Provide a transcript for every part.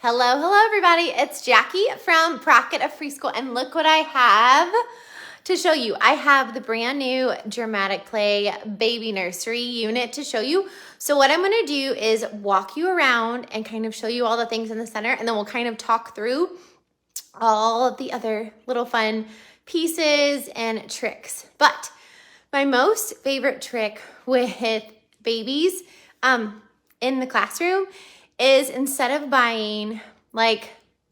Hello everybody. It's Jackie from Bracket of Preschool, and look what I have to show you. I have the brand new Dramatic Play baby nursery unit to show you. So what I'm gonna do is walk you around and kind of show you all the things in the center, and then we'll kind of talk through all of the other little fun pieces and tricks. But my most favorite trick with babies in the classroom is instead of buying like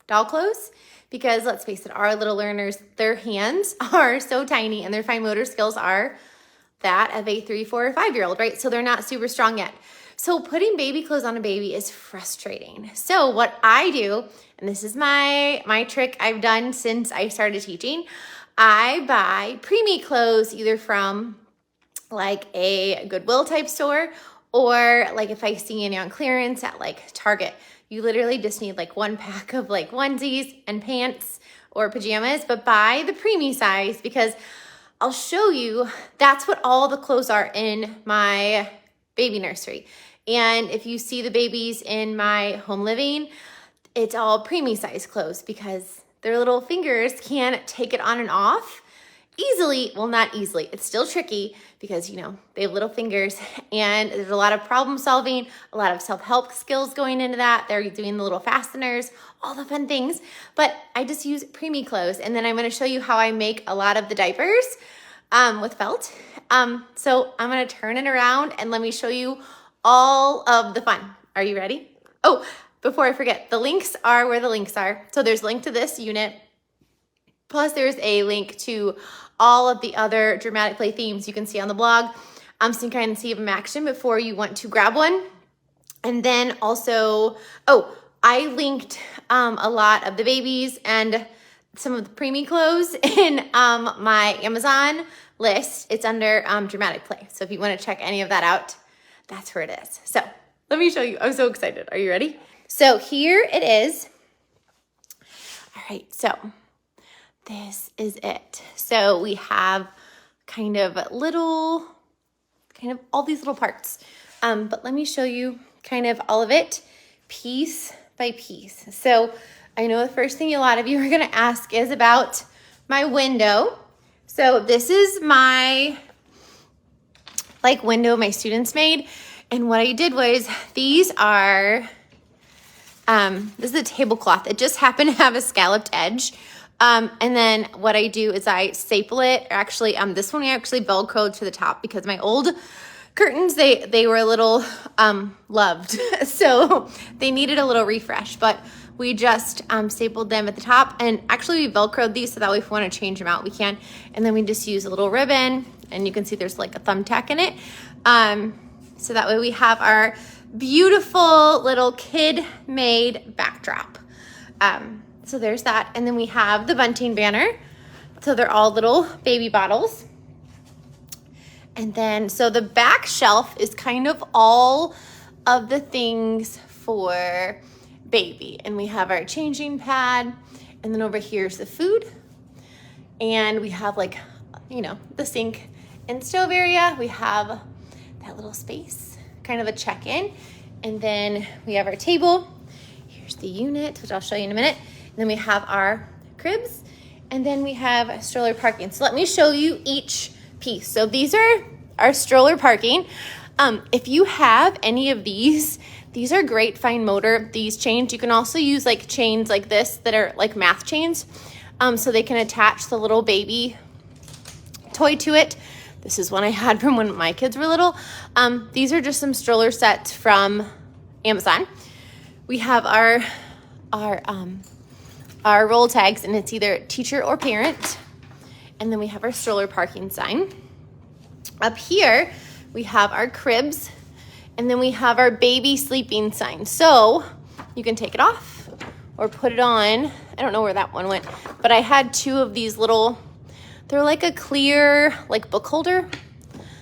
doll clothes, because let's face it, our little learners, their hands are so tiny and their fine motor skills are that of a 3, 4, or 5-year-old, right? So they're not super strong yet. So putting baby clothes on a baby is frustrating. So what I do, and this is my trick I've done since I started teaching, I buy preemie clothes either from like a Goodwill type store, or like if I see any on clearance at like Target. You literally just need like one pack of like onesies and pants or pajamas, but buy the preemie size, because I'll show you that's what all the clothes are in my baby nursery. And if you see the babies in my home living, it's all preemie size clothes because their little fingers can take it on and off easily. Well, not easily. It's still tricky because, you know, they have little fingers and there's a lot of problem solving, a lot of self-help skills going into that. They're doing the little fasteners, all the fun things. But I just use preemie clothes. And then I'm going to show you how I make a lot of the diapers with felt. So I'm going to turn it around and let me show you all of the fun. Are you ready? Oh, before I forget, the links are where the links are. So there's a link to this unit. Plus there's a link to all of the other Dramatic Play themes you can see on the blog. So you can kind of see them in action before you want to grab one. And then also, I linked a lot of the babies and some of the preemie clothes in my Amazon list. It's under Dramatic Play. So if you want to check any of that out, that's where it is. So let me show you. I'm so excited. Are you ready? So here it is. All right, so this is it. So we have kind of all these little parts. But let me show you kind of all of it piece by piece. So I know the first thing a lot of you are gonna ask is about my window. So this is my window my students made. And what I did was this is a tablecloth. It just happened to have a scalloped edge. And then what I do is I staple it. Actually, this one I actually Velcroed to the top because my old curtains, they were a little loved. So they needed a little refresh, but we just stapled them at the top, and actually we Velcroed these so that way if we want to change them out, we can. And then we just use a little ribbon, and you can see there's like a thumbtack in it. So that way we have our beautiful little kid-made backdrop. So there's that. And then we have the bunting banner. So they're all little baby bottles. And then, so the back shelf is kind of all of the things for baby. And we have our changing pad. And then over here's the food. And we have like, you know, the sink and stove area. We have that little space, kind of a check-in. And then we have our table. Here's the unit, which I'll show you in a minute. And then we have our cribs, and then we have stroller parking. So let me show you each piece. So these are our stroller parking. If you have any of these are great fine motor, these chains. You can also use like chains like this that are like math chains. So they can attach the little baby toy to it. This is one I had from when my kids were little. These are just some stroller sets from Amazon. We have our roll tags, and it's either teacher or parent. And then we have our stroller parking sign. Up here, we have our cribs, and then we have our baby sleeping sign. So you can take it off or put it on. I don't know where that one went, but I had 2 of these little, they're like a clear like book holder.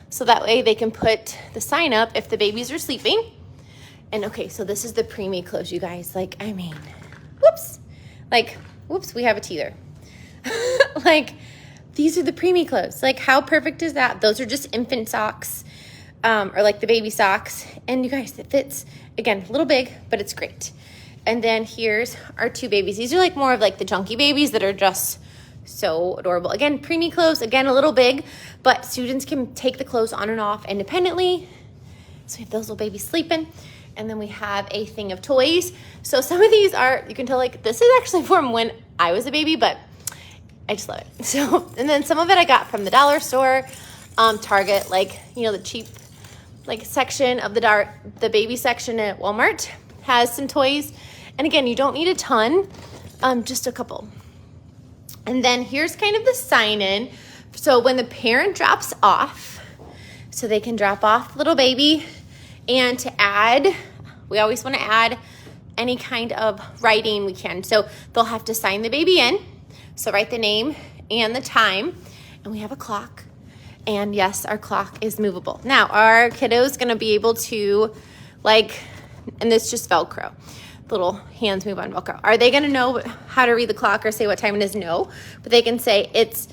So that way they can put the sign up if the babies are sleeping. And okay, so this is the preemie clothes, you guys. Like, I mean, whoops. Like, whoops, we have a teether. Like, these are the preemie clothes. Like, how perfect is that? Those are just infant socks, or like the baby socks. And you guys, it fits, again, a little big, but it's great. And then here's our two babies. These are like more of like the chunky babies that are just so adorable. Again, preemie clothes, again, a little big, but students can take the clothes on and off independently. So we have those little babies sleeping. And then we have a thing of toys. So some of these are, you can tell like, this is actually from when I was a baby, but I just love it. So, and then some of it I got from the dollar store, Target, like, you know, the cheap like section of the baby section at Walmart has some toys. And again, you don't need a ton, just a couple. And then here's kind of the sign in. So when the parent drops off, so they can drop off little baby, and to add, we always want to add any kind of writing we can. So they'll have to sign the baby in. So write the name and the time, and we have a clock. And yes, our clock is movable. Now our kiddo is going to be able to like, and this just Velcro. Little hands move on Velcro. Are they going to know how to read the clock or say what time it is? No, but they can say it's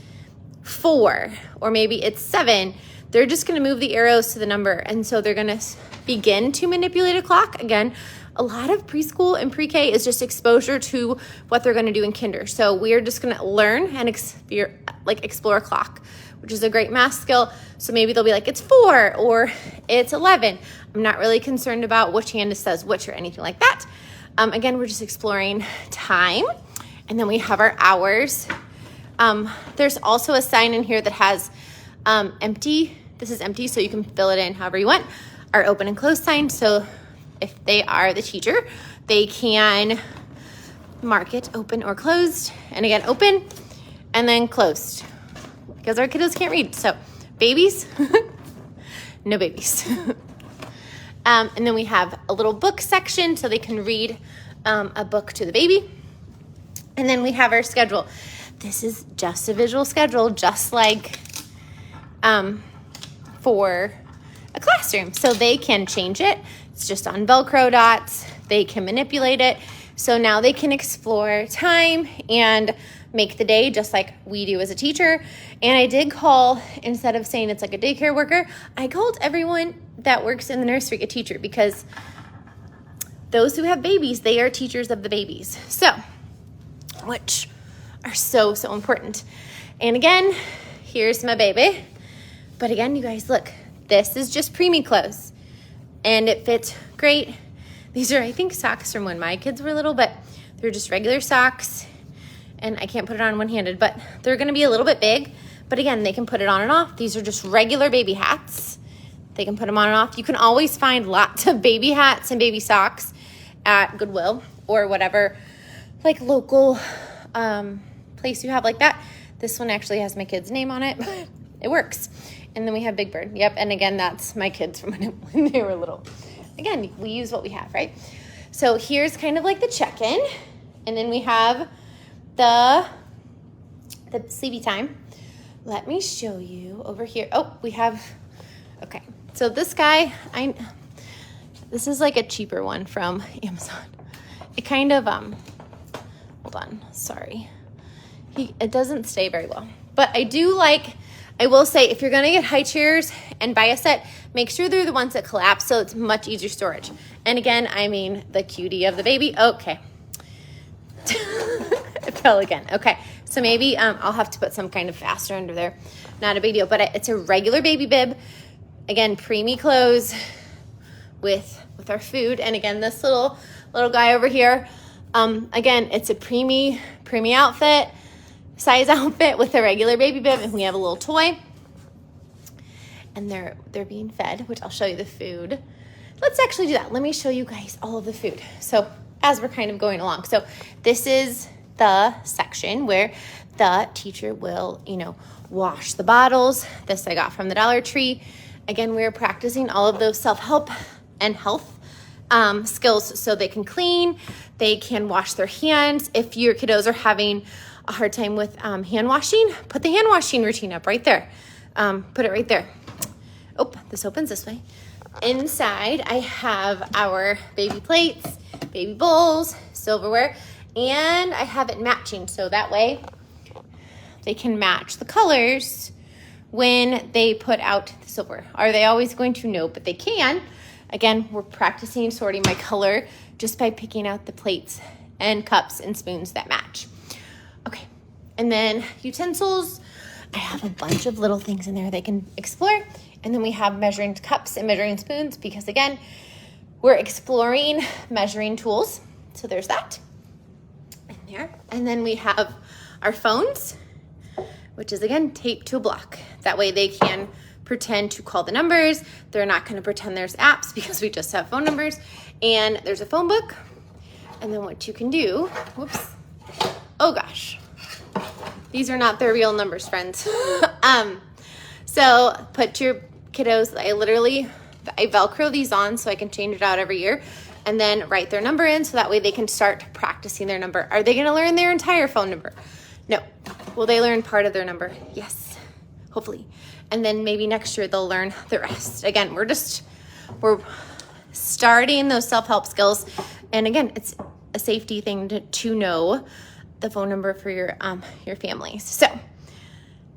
4 or maybe it's 7. They're just going to move the arrows to the number. And so they're going to begin to manipulate a clock. Again, a lot of preschool and pre-K is just exposure to what they're going to do in kinder. So we're just going to learn and explore a clock, which is a great math skill. So maybe they'll be like, it's 4 or it's 11. I'm not really concerned about which hand says which or anything like that. Again, we're just exploring time. And then we have our hours. There's also a sign in here that has empty. This is empty, so you can fill it in however you want. Our open and close sign. So if they are the teacher, they can mark it open or closed. And again, open and then closed, because our kiddos can't read. So babies, no babies. And then we have a little book section so they can read a book to the baby. And then we have our schedule. This is just a visual schedule, just like for a classroom. So they can change it. It's just on Velcro dots. They can manipulate it. So now they can explore time and make the day just like we do as a teacher. And I did call, instead of saying it's like a daycare worker, I called everyone that works in the nursery a teacher, because those who have babies, they are teachers of the babies. So, which are so, so important. And again, here's my baby. But again, you guys, look, this is just preemie clothes. And it fits great. These are, I think, socks from when my kids were little, but they're just regular socks. And I can't put it on one-handed, but they're gonna be a little bit big. But again, they can put it on and off. These are just regular baby hats. They can put them on and off. You can always find lots of baby hats and baby socks at Goodwill or whatever, like local place you have like that. This one actually has my kid's name on it, but it works. And then we have Big Bird. Yep, and again, that's my kids from when they were little. Again, we use what we have, right? So here's kind of like the check-in. And then we have the sleepy time. Let me show you over here. Oh, we have, okay. So this guy, this is like a cheaper one from Amazon. It kind of, hold on, sorry. It doesn't stay very well. But I will say, if you're gonna get high chairs and buy a set, make sure they're the ones that collapse so it's much easier storage. And again, I mean the cutie of the baby. Okay. It fell again. Okay, so maybe I'll have to put some kind of fastener under there. Not a big deal, but it's a regular baby bib. Again, preemie clothes with our food. And again, this little guy over here, again, it's a preemie outfit, size outfit with a regular baby bib, and we have a little toy. And they're being fed, which I'll show you the food. Let's actually do that. Let me show you guys all of the food. So as we're kind of going along. So this is the section where the teacher will, wash the bottles. This I got from the Dollar Tree. Again, we're practicing all of those self-help and health skills so they can clean, they can wash their hands. If your kiddos are having a hard time with hand washing, put the hand washing routine up right there. Put it right there. Oh, this opens this way. Inside, I have our baby plates, baby bowls, silverware, and I have it matching, so that way they can match the colors when they put out the silverware. Are they always going to? No, but they can. Again, we're practicing sorting my color just by picking out the plates and cups and spoons that match. Okay, and then utensils. I have a bunch of little things in there they can explore. And then we have measuring cups and measuring spoons because, again, we're exploring measuring tools. So there's that in there. And then we have our phones, which is, again, taped to a block. That way they can pretend to call the numbers. They're not going to pretend there's apps because we just have phone numbers. And there's a phone book. And then what you can do, whoops, oh gosh, these are not their real numbers, friends. So put your kiddos, I Velcro these on so I can change it out every year, and then write their number in so that way they can start practicing their number. Are they going to learn their entire phone number? No. Will they learn part of their number? Yes, hopefully. And then maybe next year they'll learn the rest. Again, we're starting those self-help skills. And again, it's a safety thing to know the phone number for your families. So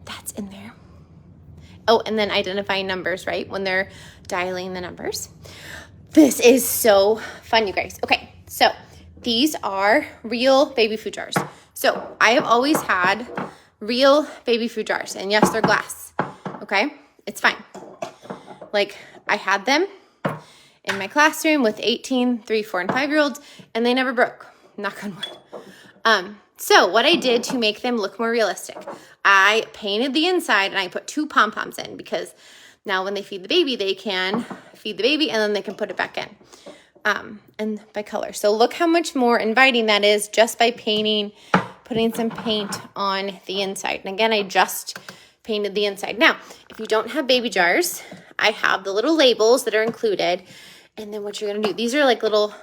that's in there. Oh, and then identifying numbers, right? When they're dialing the numbers. This is so fun, you guys. Okay, so these are real baby food jars. So I have always had real baby food jars. And yes, they're glass. Okay, it's fine. Like, I had them in my classroom with 18, 3, 4, and 5-year-olds, and they never broke. Knock on wood. So what I did to make them look more realistic, I painted the inside and I put 2 pom-poms in because now when they feed the baby, they can feed the baby and then they can put it back in, and by color. So look how much more inviting that is just by putting some paint on the inside. And again, I just painted the inside. Now, if you don't have baby jars, I have the little labels that are included. And then what you're gonna do, these are like little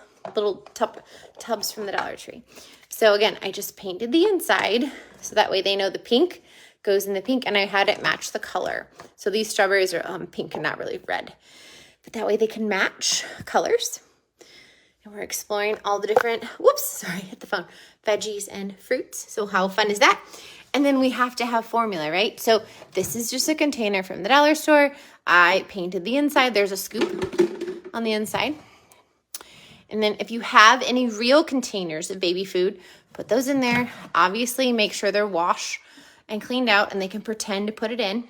tubs from the Dollar Tree. So again, I just painted the inside so that way they know the pink goes in the pink, and I had it match the color. So these strawberries are pink and not really red, but that way they can match colors. And we're exploring all the different, whoops, sorry, hit the phone, veggies and fruits. So how fun is that? And then we have to have formula, right? So this is just a container from the dollar store. I painted the inside. There's a scoop on the inside. And then if you have any real containers of baby food, put those in there. Obviously, make sure they're washed and cleaned out and they can pretend to put it in.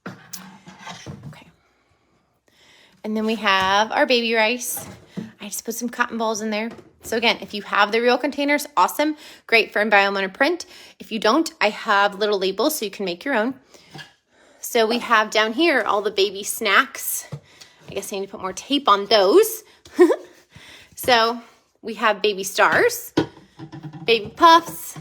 Okay. And then we have our baby rice. I just put some cotton balls in there. So again, if you have the real containers, awesome. Great for environmental print. If you don't, I have little labels so you can make your own. So we have down here all the baby snacks. I guess I need to put more tape on those. So we have baby stars, baby puffs,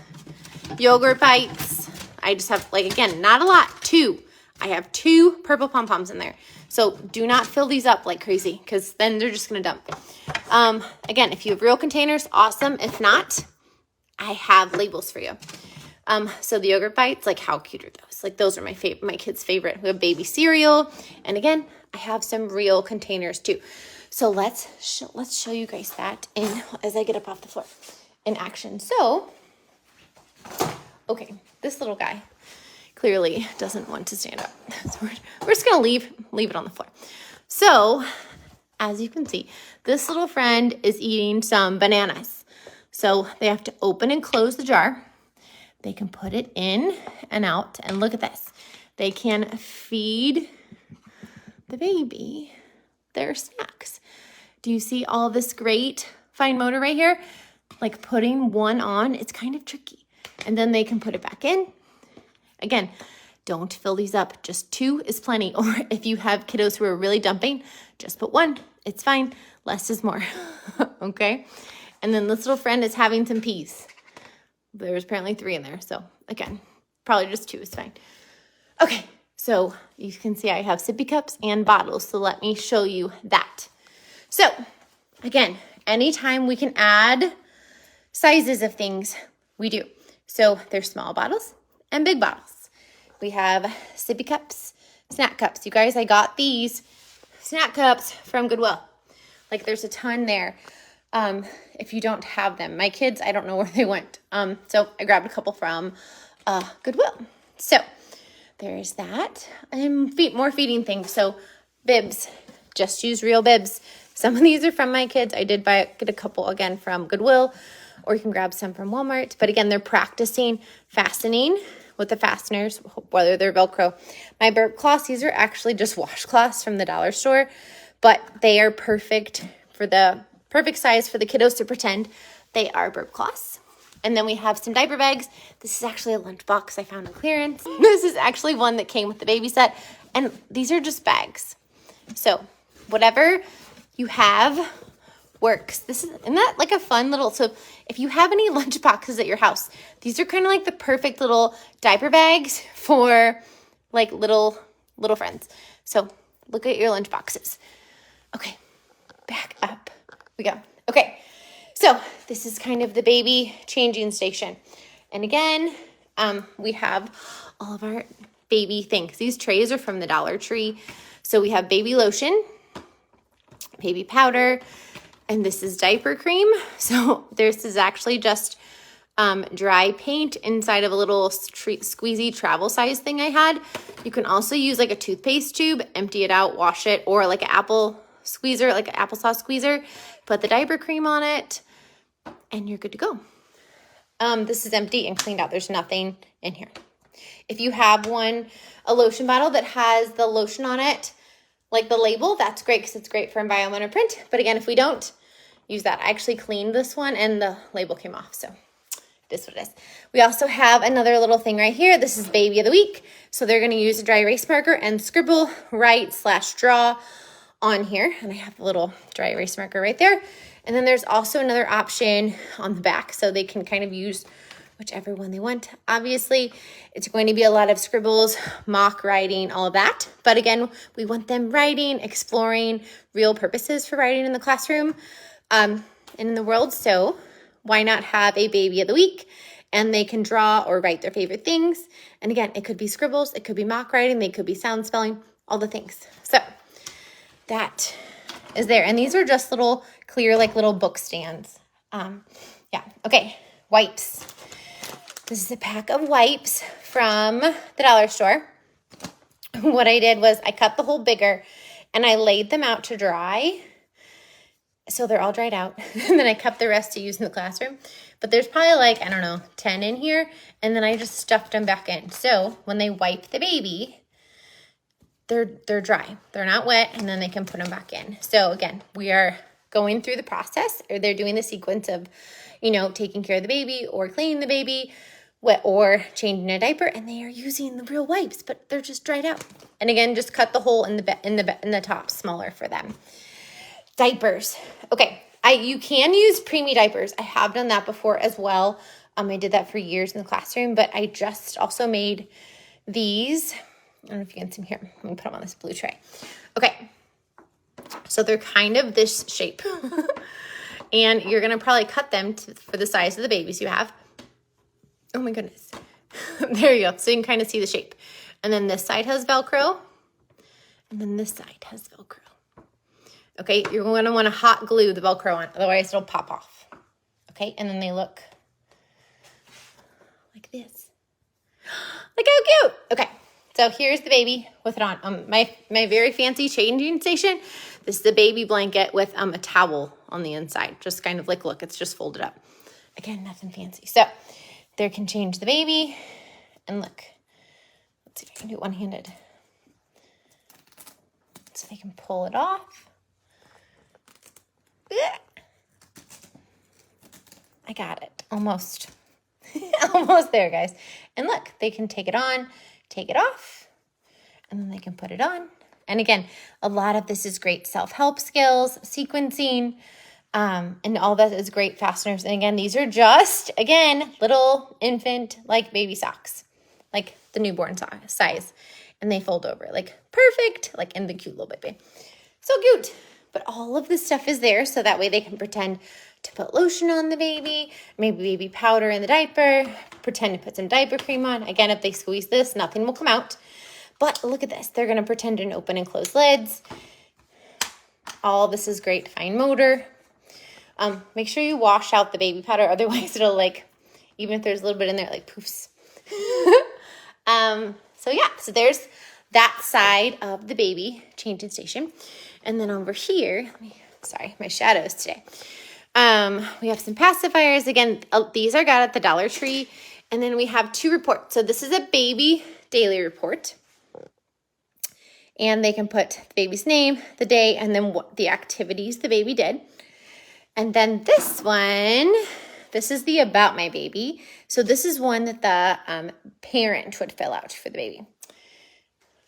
yogurt bites. I just have, like, again, not a lot, 2. I have 2 purple pom-poms in there. So do not fill these up like crazy because then they're just going to dump. Again, if you have real containers, awesome. If not, I have labels for you. So the yogurt bites, like, how cute are those? Like, those are my kids' favorite. We have baby cereal. And again, I have some real containers too. So let's show you guys that as I get up off the floor in action. So, okay, this little guy clearly doesn't want to stand up. So we're just gonna leave it on the floor. So, as you can see, this little friend is eating some bananas. So they have to open and close the jar. They can put it in and out, and look at this. They can feed the baby their snacks. Do you see all this great fine motor right here? Like putting one on, it's kind of tricky. And then they can put it back in. Again, don't fill these up. Just 2 is plenty. Or if you have kiddos who are really dumping, just put 1. It's fine. Less is more. Okay? And then this little friend is having some peas. There's apparently 3 in there. So again, probably just 2 is fine. Okay. So you can see I have sippy cups and bottles. So let me show you that. So again, anytime we can add sizes of things, we do. So there's small bottles and big bottles. We have sippy cups, snack cups. You guys, I got these snack cups from Goodwill. Like, there's a ton there. If you don't have them, my kids, I don't know where they went. So I grabbed a couple from Goodwill. So there's that. And more feeding things. So bibs, just use real bibs. Some of these are from my kids. I did get a couple again from Goodwill, or you can grab some from Walmart. But again, they're practicing fastening with the fasteners, whether they're Velcro. My burp cloths, these are actually just washcloths from the dollar store, but they are perfect size for the kiddos to pretend they are burp cloths. And then we have some diaper bags. This is actually a lunchbox I found on clearance. This is actually one that came with the baby set. And these are just bags. So whatever you have works. Isn't that like a fun little, so if you have any lunch boxes at your house, these are kind of like the perfect little diaper bags for like little friends. So look at your lunch boxes. Okay, back up we go. Okay. So this is kind of the baby changing station. And again, we have all of our baby things. These trays are from the Dollar Tree. So we have baby lotion, baby powder, and this is diaper cream. So this is actually just dry paint inside of a little squeezy travel size thing I had. You can also use like a toothpaste tube, empty it out, wash it, or like an apple squeezer, like an applesauce squeezer, put the diaper cream on it, and you're good to go. This is empty and cleaned out. There's nothing in here. If you have a lotion bottle that has the lotion on it, like the label, that's great because it's great for environmental print. But again, if we don't use that, I actually cleaned this one and the label came off. So this is what it is. We also have another little thing right here. This is Baby of the Week. So they're going to use a dry erase marker and scribble, write/draw on here. And I have a little dry erase marker right there. And then there's also another option on the back, so they can kind of use whichever one they want. Obviously, it's going to be a lot of scribbles, mock writing, all of that. But again, we want them writing, exploring real purposes for writing in the classroom and in the world. So why not have a Baby of the Week? And they can draw or write their favorite things. And again, it could be scribbles, it could be mock writing, they could be sound spelling, all the things. So that is there. And these are just little clear, like little book stands. Yeah. Okay. Wipes. This is a pack of wipes from the dollar store. What I did was I cut the hole bigger and I laid them out to dry. So they're all dried out. And then I kept the rest to use in the classroom. But there's probably like, I don't know, 10 in here. And then I just stuffed them back in. So when they wipe the baby, they're dry. They're not wet, and then they can put them back in. So again, we are going through the process, or they're doing the sequence of, taking care of the baby or cleaning the baby or changing a diaper, and they are using the real wipes, but they're just dried out. And again, just cut the hole in the top smaller for them. Diapers. Okay, you can use preemie diapers. I have done that before as well. I did that for years in the classroom, but I just also made these. I don't know if you can see them here. Let me put them on this blue tray. Okay. So they're kind of this shape. And you're going to probably cut them for the size of the babies you have. Oh my goodness. There you go. So you can kind of see the shape. And then this side has Velcro. And then this side has Velcro. Okay. You're going to want to hot glue the Velcro on. Otherwise it'll pop off. Okay. And then they look like this. Look how cute. Okay. So here's the baby with it on. My very fancy changing station. This is the baby blanket with a towel on the inside. Just kind of like, look, it's just folded up. Again, nothing fancy. So there can change the baby. And look, let's see if I can do it one-handed. So they can pull it off. I got it. Almost. Almost there, guys. And look, they can take it on, take it off, and then they can put it on. And again, a lot of this is great self-help skills, sequencing, and all that is great fasteners. And again, these are just, again, little infant, like baby socks, like the newborn size. And they fold over, like perfect, like in the cute little baby. So cute. But all of this stuff is there, so that way they can pretend to put lotion on the baby, maybe baby powder in the diaper, pretend to put some diaper cream on. Again, if they squeeze this, nothing will come out. But look at this. They're going to pretend to open and close lids. All this is great fine motor. Make sure you wash out the baby powder. Otherwise, it'll even if there's a little bit in there, it poofs. So yeah, so there's that side of the baby changing station. And then over here, let me sorry, my shadows today. We have some pacifiers. Again, these are got at the Dollar Tree. And then we have 2 reports. So this is a baby daily report. And they can put the baby's name, the day, and then what the activities the baby did. And then this one, this is the About My Baby. So this is one that the parent would fill out for the baby.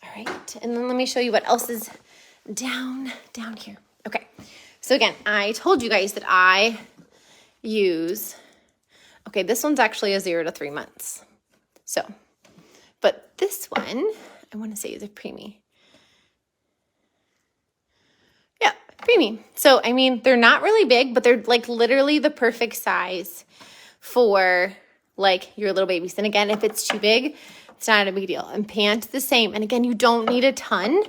All right, and then let me show you what else is down here. Okay, so again, I told you guys that I use, okay, this one's actually a 0 to 3 months. So, but this one, I want to say is a preemie. Yeah, preemie. So, I mean, they're not really big, but they're like literally the perfect size for like your little babies. And again, if it's too big, it's not a big deal. And pant the same. And again, you don't need a ton.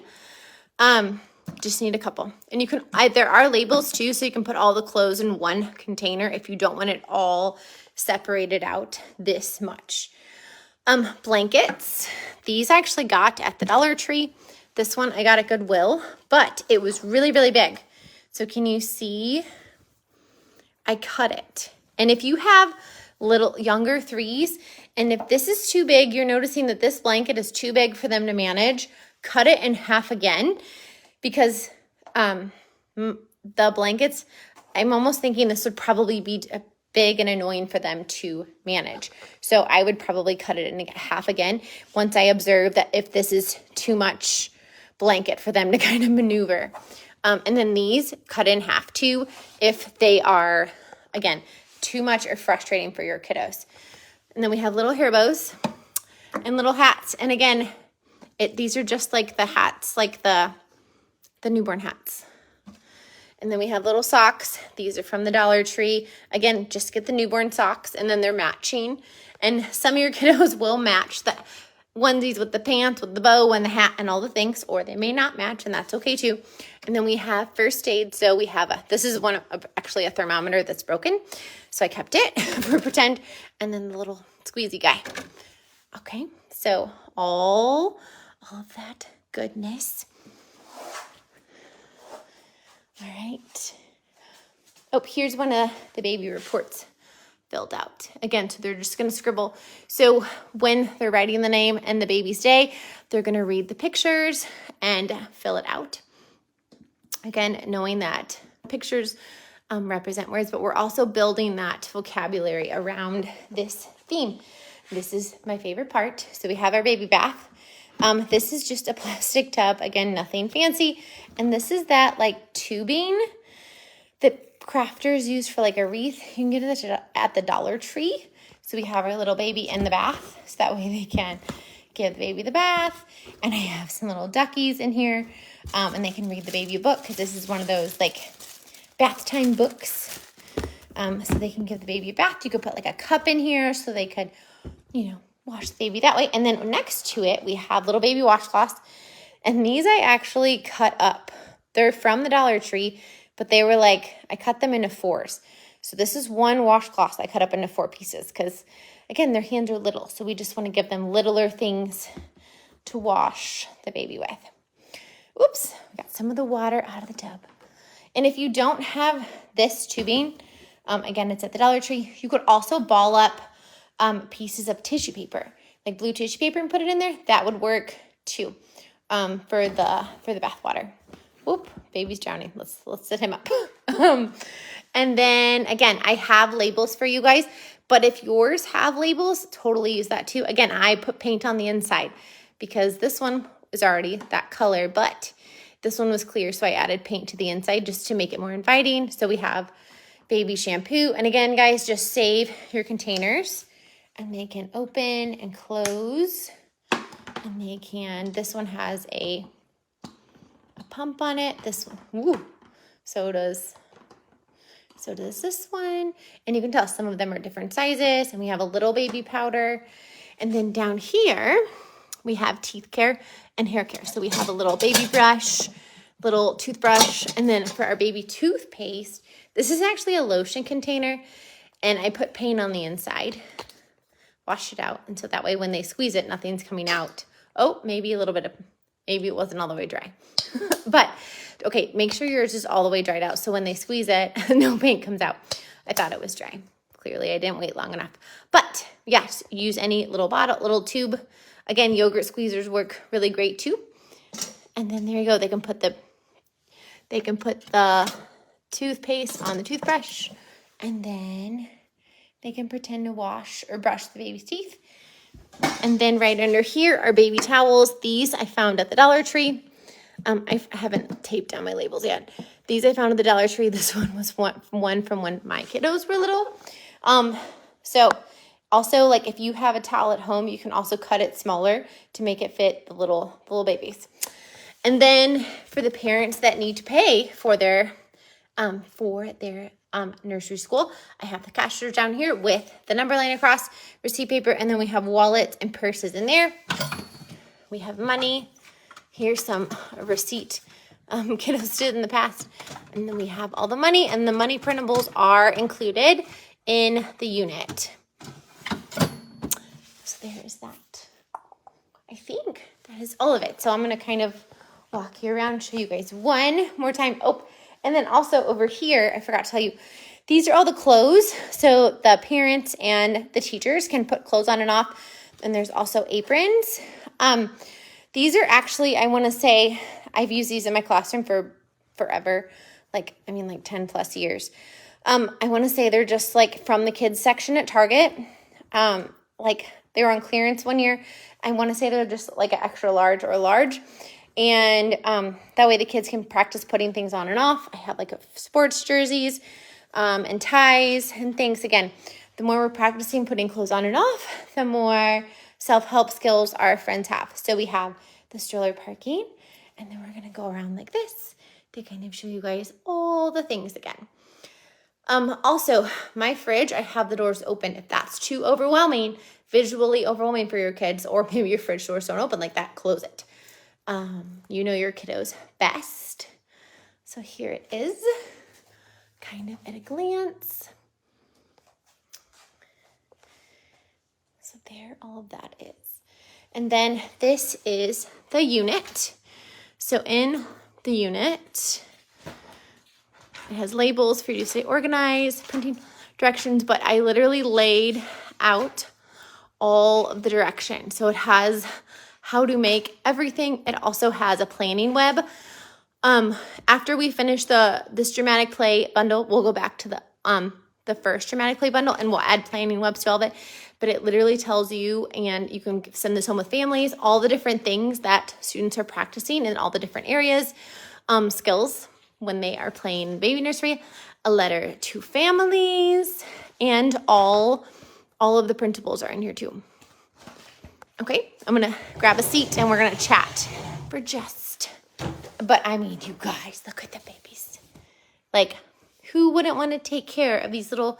Just need a couple. And you can, there are labels too, so you can put all the clothes in one container if you don't want it all separated out this much. Blankets. These I actually got at the Dollar Tree. This one I got at Goodwill, but it was really, really big. So can you see? I cut it. And if you have little younger 3s, and if this is too big, you're noticing that this blanket is too big for them to manage, cut it in half again, because the blankets, I'm almost thinking this would probably be big and annoying for them to manage. So I would probably cut it in half again once I observe that if this is too much blanket for them to kind of maneuver. And then these cut in half too if they are, again, too much or frustrating for your kiddos. And then we have little hair bows and little hats. And again, these are just like the hats, like the newborn hats. And then we have little socks. These are from the Dollar Tree. Again, just get the newborn socks, and then they're matching. And some of your kiddos will match the onesies with the pants, with the bow and the hat and all the things, or they may not match, and that's okay too. And then we have first aid. So we have this is actually a thermometer that's broken. So I kept it for pretend. And then the little squeezy guy. Okay, so all of that goodness. All right. Oh, here's one of the baby reports filled out. Again, so they're just going to scribble. So when they're writing the name and the baby's day, they're going to read the pictures and fill it out. Again, knowing that pictures represent words, but we're also building that vocabulary around this theme. This is my favorite part. So we have our baby bath. This is just a plastic tub. Again, nothing fancy. And this is that like tubing that crafters use for like a wreath. You can get it at the Dollar Tree. So we have our little baby in the bath. So that way they can give the baby the bath. And I have some little duckies in here. And they can read the baby a book, because this is one of those like bath time books. So they can give the baby a bath. You could put like a cup in here so they could, wash the baby that way. And then next to it, we have little baby washcloths. And these I actually cut up. They're from the Dollar Tree, but they were like, I cut them into 4s. So this is one washcloth I cut up into 4 pieces because, again, their hands are little. So we just want to give them littler things to wash the baby with. Oops, we got some of the water out of the tub. And if you don't have this tubing, again, it's at the Dollar Tree. You could also ball up pieces of tissue paper, like blue tissue paper, and put it in there. That would work too, for the bath water. Whoop, baby's drowning. Let's set him up. And then again, I have labels for you guys, but if yours have labels, totally use that too. Again, I put paint on the inside because this one is already that color, but this one was clear, so I added paint to the inside just to make it more inviting. So we have baby shampoo. And again, guys, just save your containers. And they can open and close, and they can, this one has a pump on it. This one, woo, so does this one. And you can tell some of them are different sizes, and we have a little baby powder. And then down here, we have teeth care and hair care. So we have a little baby brush, little toothbrush, and then for our baby toothpaste, this is actually a lotion container, and I put paint on the inside. Wash it out, and so that way when they squeeze it, nothing's coming out. Oh, maybe a little bit of, maybe it wasn't all the way dry. But Okay, make sure yours is all the way dried out so when they squeeze it, no paint comes out. I thought it was dry. Clearly, I didn't wait long enough. But yes, use any little bottle, little tube. Again, yogurt squeezers work really great too. And then there you go. They can put the toothpaste on the toothbrush, and then they can pretend to wash or brush the baby's teeth. And then right under here are baby towels. These I found at the Dollar Tree. I haven't taped down my labels yet. These I found at the Dollar Tree. This one was one from when my kiddos were little. So also, like, if you have a towel at home, you can also cut it smaller to make it fit the little babies. And then for the parents that need to pay for their nursery school, I have the cash register down here with the number line across, receipt paper, and then we have wallets and purses in there. We have money. Here's some receipt kiddos did in the past. And then we have all the money, and the money printables are included in the unit. So there's that. I think that is all of it. So I'm going to kind of walk you around and show you guys one more time. Oh, and then also over here, I forgot to tell you, these are all the clothes. So the parents and the teachers can put clothes on and off. And there's also aprons. These are actually, I want to say, I've used these in my classroom for forever. Like 10 plus years. I want to say they're just like from the kids section at Target. Like they were on clearance one year. I want to say they're just like an extra large or large. And that way the kids can practice putting things on and off. I have like sports jerseys and ties and things. Again, the more we're practicing putting clothes on and off, the more self-help skills our friends have. So we have the stroller parking, and then we're going to go around like this to kind of show you guys all the things again. Also, my fridge, I have the doors open. If that's too overwhelming, visually overwhelming for your kids, or maybe your fridge doors don't open like that, close it. You know your kiddos best. So here it is, kind of at a glance. So there all of that is. And then this is the unit. So in the unit, it has labels for you to stay organized, printing directions, but I literally laid out all of the directions. So it has how to make everything. It also has a planning web. After we finish this dramatic play bundle, we'll go back to the first dramatic play bundle, and we'll add planning webs to all of it. But it literally tells you, and you can send this home with families, all the different things that students are practicing in all the different areas, skills when they are playing baby nursery, a letter to families, and all of the printables are in here too. Okay, I'm gonna grab a seat and we're gonna chat for but I mean, you guys, look at the babies. Like, who wouldn't want to take care of these little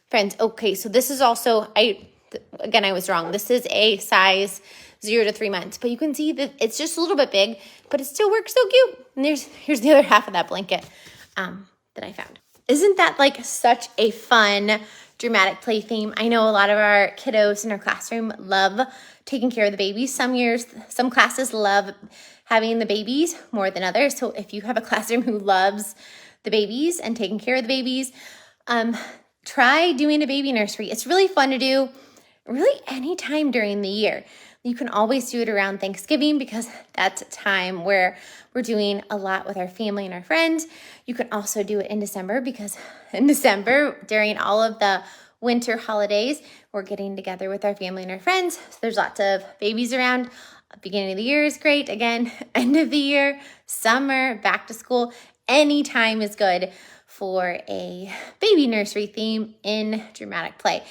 friends? Okay, so this is also, I was wrong. This is a size 0 to 3 months, but you can see that it's just a little bit big, but it still works so cute. And here's the other half of that blanket that I found. Isn't that like such a fun dramatic play theme? I know a lot of our kiddos in our classroom love taking care of the babies. Some classes love having the babies more than others. So if you have a classroom who loves the babies and taking care of the babies, try doing a baby nursery. It's really fun to do really any time during the year. You can always do it around Thanksgiving because that's a time where we're doing a lot with our family and our friends. You can also do it in December because in December, during all of the winter holidays, we're getting together with our family and our friends. So there's lots of babies around. Beginning of the year is great. Again, end of the year, summer, back to school. Any time is good for a baby nursery theme in dramatic play.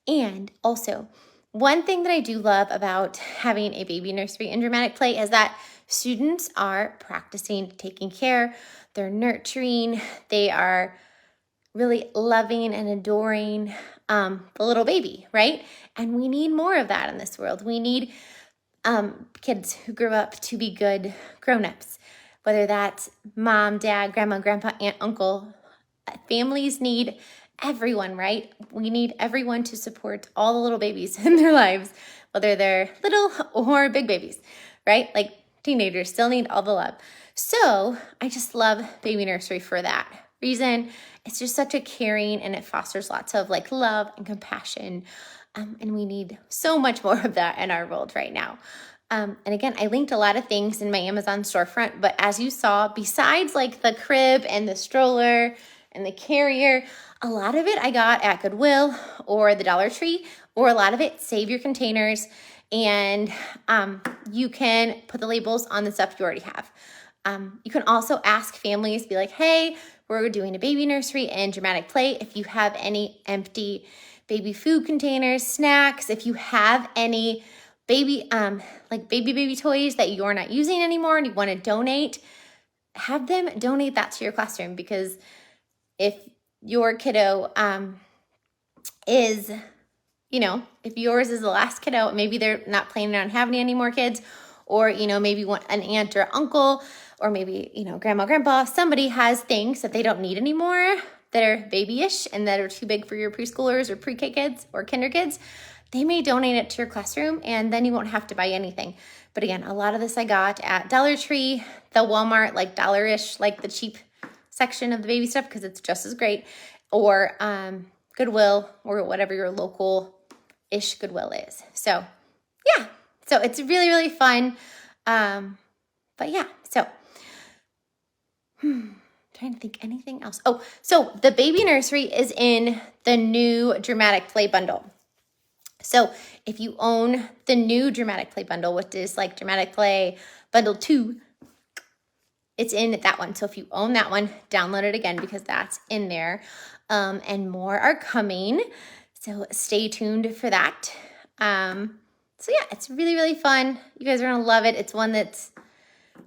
And also, one thing that I do love about having a baby nursery in dramatic play is that students are practicing taking care, they're nurturing, they are really loving and adoring the little baby, right? And we need more of that in this world. We need kids who grow up to be good grown-ups, whether that's mom, dad, grandma, grandpa, aunt, uncle. Families need everyone, right? We need everyone to support all the little babies in their lives, whether they're little or big babies, right? Like Teenagers still need all the love. So I just love Baby Nursery for that reason. It's just such a caring, and it fosters lots of like love and compassion. And we need so much more of that in our world right now. And again, I linked a lot of things in my Amazon storefront, but as you saw, besides like the crib and the stroller and the carrier, a lot of it I got at Goodwill or the Dollar Tree, or a lot of it Save Your Containers, and you can put the labels on the stuff you already have. You can also ask families, be like, hey, we're doing a baby nursery and dramatic play. If you have any empty baby food containers, snacks, if you have any baby baby toys that you're not using anymore and you want to donate, have them donate that to your classroom, because if your kiddo is, if yours is the last kiddo, maybe they're not planning on having any more kids, or, maybe want an aunt or uncle, or maybe, grandma, grandpa, somebody has things that they don't need anymore that are babyish and that are too big for your preschoolers or pre-K kids or kinder kids, they may donate it to your classroom, and then you won't have to buy anything. But again, a lot of this I got at Dollar Tree, the Walmart, like dollar-ish, like the cheap section of the baby stuff, because it's just as great, or Goodwill, or whatever your local-ish Goodwill is. So yeah, so it's really, really fun. But yeah, so trying to think anything else. Oh, so the baby nursery is in the new dramatic play bundle. So if you own the new dramatic play bundle, which is like dramatic play bundle 2, it's in that one. So if you own that one, download it again, because that's in there. And more are coming. So stay tuned for that. So yeah, it's really, really fun. You guys are going to love it. It's one that's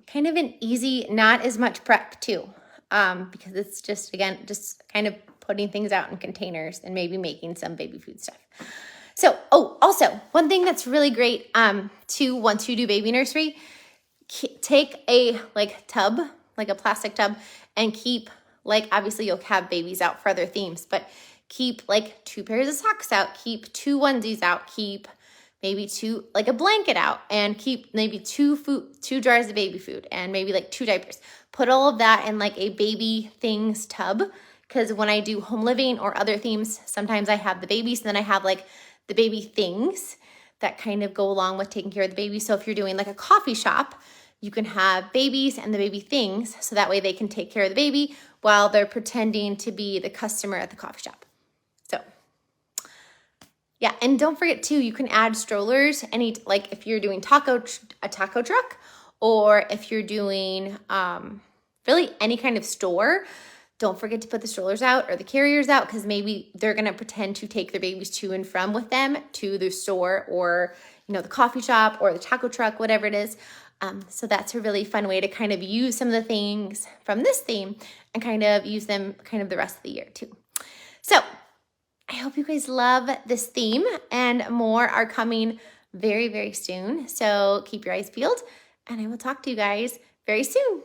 kind of an easy, not as much prep too. Because it's just, again, just kind of putting things out in containers and maybe making some baby food stuff. So, also, one thing that's really great, once you do baby nursery, take a tub, like a plastic tub, and keep, obviously you'll have babies out for other themes, but keep 2 pairs of socks out, keep 2 onesies out, keep maybe 2, a blanket out, and keep maybe 2 jars of baby food, and maybe 2 diapers. Put all of that in a baby things tub, because when I do home living or other themes, sometimes I have the babies, and then I have the baby things that kind of go along with taking care of the baby. So if you're doing a coffee shop, you can have babies and the baby things, so that way they can take care of the baby while they're pretending to be the customer at the coffee shop. So yeah, and don't forget too, you can add strollers, if you're doing a taco truck, or if you're doing really any kind of store, don't forget to put the strollers out or the carriers out, because maybe they're going to pretend to take their babies to and from with them to the store, or, the coffee shop or the taco truck, whatever it is. So that's a really fun way to kind of use some of the things from this theme and kind of use them kind of the rest of the year too. So I hope you guys love this theme, and more are coming very, very soon. So keep your eyes peeled, and I will talk to you guys very soon.